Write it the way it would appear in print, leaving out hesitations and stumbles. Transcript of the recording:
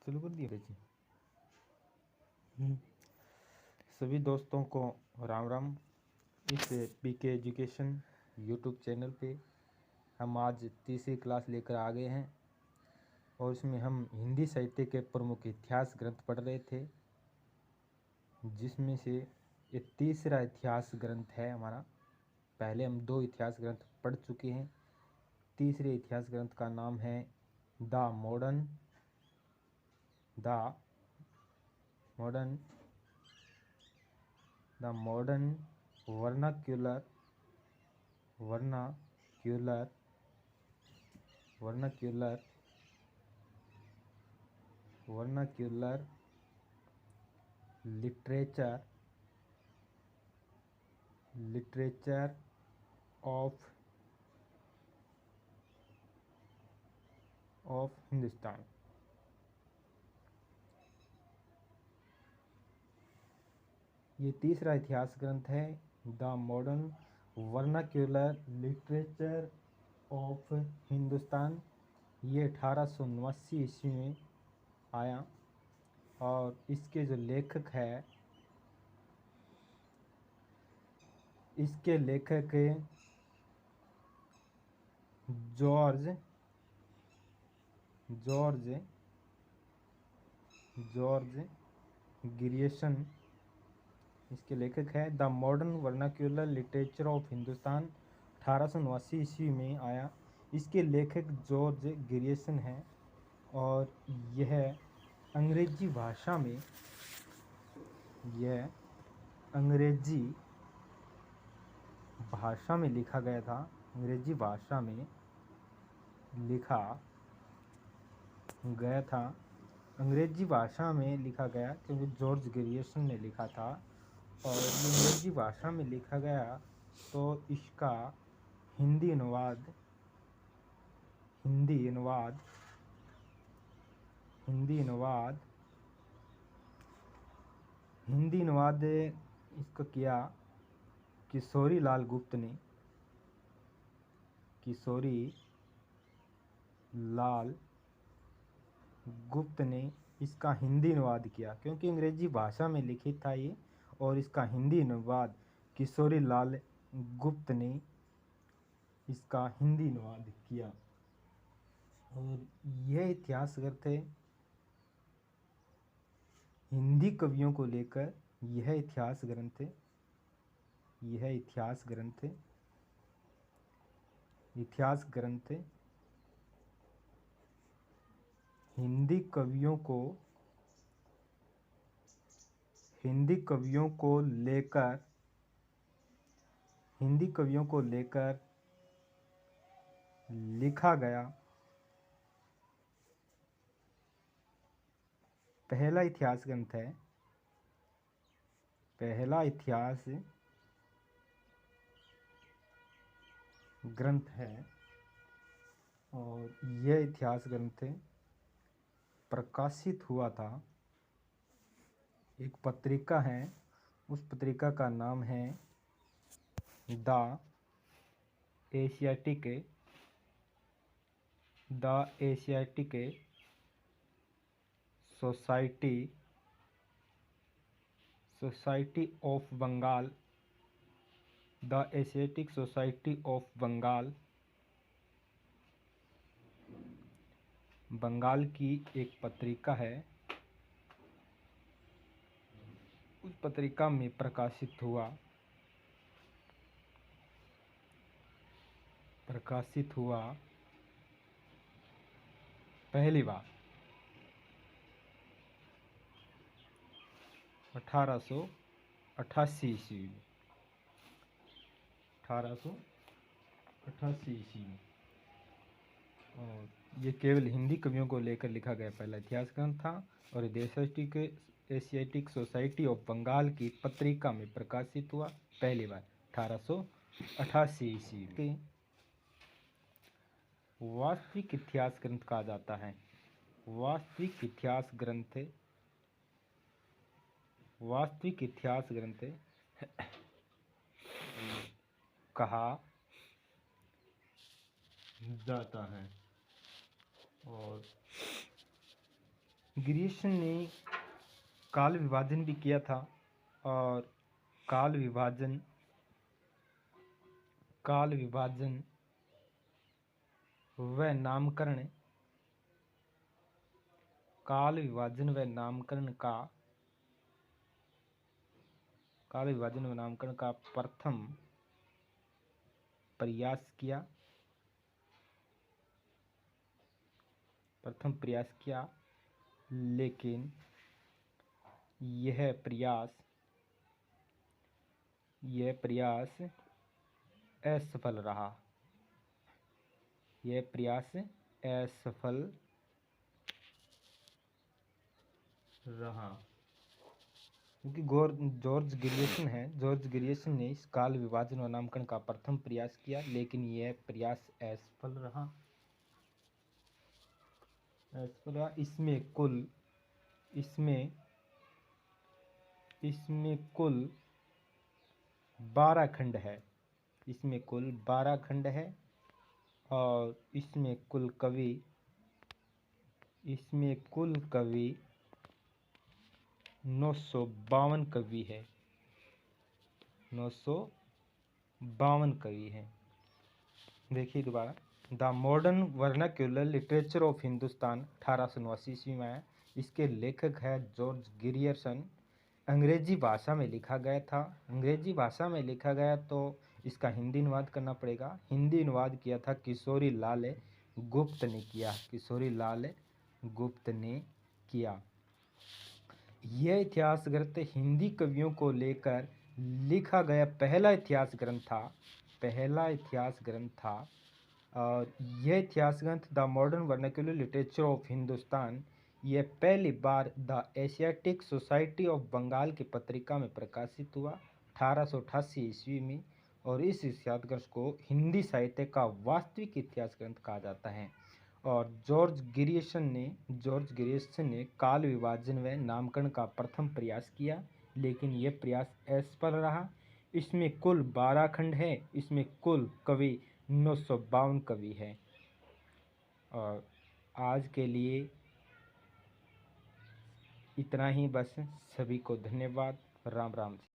शुरू कर दिया जी। सभी दोस्तों को राम राम। इस पीके एजुकेशन यूट्यूब चैनल पे हम आज तीसरी क्लास लेकर आ गए हैं और इसमें हम हिंदी साहित्य के प्रमुख इतिहास ग्रंथ पढ़ रहे थे, जिसमें से ये तीसरा इतिहास ग्रंथ है हमारा। पहले हम 2 इतिहास ग्रंथ पढ़ चुके हैं। तीसरे इतिहास ग्रंथ का नाम है the modern vernacular literature of Hindustan. ये तीसरा इतिहास ग्रंथ है the modern vernacular literature of Hindustan. ये 1889 ईस्वी में आया और इसके जो लेखक है, इसके लेखक जॉर्ज ग्रियर्सन इसके लेखक है। The modern vernacular literature of Hindustan 1889 ईस्वी में आया। इसके लेखक जॉर्ज ग्रियर्सन हैं और यह अंग्रेजी भाषा में लिखा गया था। अंग्रेजी भाषा में लिखा गया क्योंकि जॉर्ज ग्रियर्सन ने लिखा था और ये अंग्रेजी भाषा में लिखा गया, तो इसका हिंदी अनुवाद इसको किया किशोरी लाल गुप्त ने इसका हिंदी अनुवाद किया, क्योंकि अंग्रेजी भाषा में लिखित था ये, और इसका हिंदी अनुवाद किशोरी लाल गुप्त ने इसका हिंदी अनुवाद किया। और यह इतिहास ग्रंथ हिंदी कवियों को लेकर यह इतिहास ग्रंथ हिंदी कवियों को लेकर लिखा गया पहला इतिहास ग्रंथ है। पहला इतिहास ग्रंथ है और यह इतिहास ग्रंथ प्रकाशित हुआ था। एक पत्रिका है, उस पत्रिका का नाम है the Asiatic Society of Bengal. The Asiatic Society of Bengal Bengal की एक पत्रिका है। उस पत्रिका में प्रकाशित हुआ पहली बार 1888 ईस्वी में। 1888 ईस्वी में, और ये केवल हिंदी कवियों को लेकर लिखा गया पहला इतिहास ग्रंथ था और एशियाटिक सोसाइटी ऑफ बंगाल की पत्रिका में प्रकाशित हुआ पहली बार 1888 ईस्वी में। वास्तविक इतिहास ग्रंथ कहा जाता है। वास्तविक इतिहास ग्रंथ कहा जाता है। और ग्रियर्सन ने काल विभाजन भी किया था, और काल विभाजन व नामकरण का प्रथम प्रयास किया, लेकिन यह प्रयास असफल रहा। क्योंकि जॉर्ज ग्रियर्सन ने इस काल विभाजन व नामकरण का प्रथम प्रयास किया, लेकिन यह प्रयास असफल रहा। इसमें कुल 12 खंड है, और इसमें कुल कवि 952 कवि है। 952 कवि हैं। देखिए दोबारा, the modern vernacular literature of Hindustan 1889 ईस्वी में आया। इसके लेखक है जॉर्ज ग्रियर्सन। अंग्रेजी भाषा में लिखा गया था। अंग्रेजी भाषा में लिखा गया तो इसका हिंदी अनुवाद करना पड़ेगा। हिंदी अनुवाद किया था किशोरी लाल गुप्त ने किया। यह इतिहास ग्रंथ हिंदी कवियों को लेकर लिखा गया पहला इतिहास ग्रंथ था, और यह इतिहास ग्रंथ the modern vernacular literature of Hindustan यह पहली बार the Asiatic Society of Bengal की पत्रिका में प्रकाशित हुआ 1888 ईस्वी में, और इस इतिहास ग्रंथ को हिंदी साहित्य का वास्तविक इतिहास ग्रंथ कहा जाता है। और जॉर्ज ग्रियर्सन ने काल विभाजन व नामकरण का प्रथम प्रयास किया, लेकिन यह प्रयास असफल रहा। इसमें कुल 12 खंड है। इसमें कुल कवि 952 कवि है। और आज के लिए इतना ही बस। सभी को धन्यवाद। राम राम।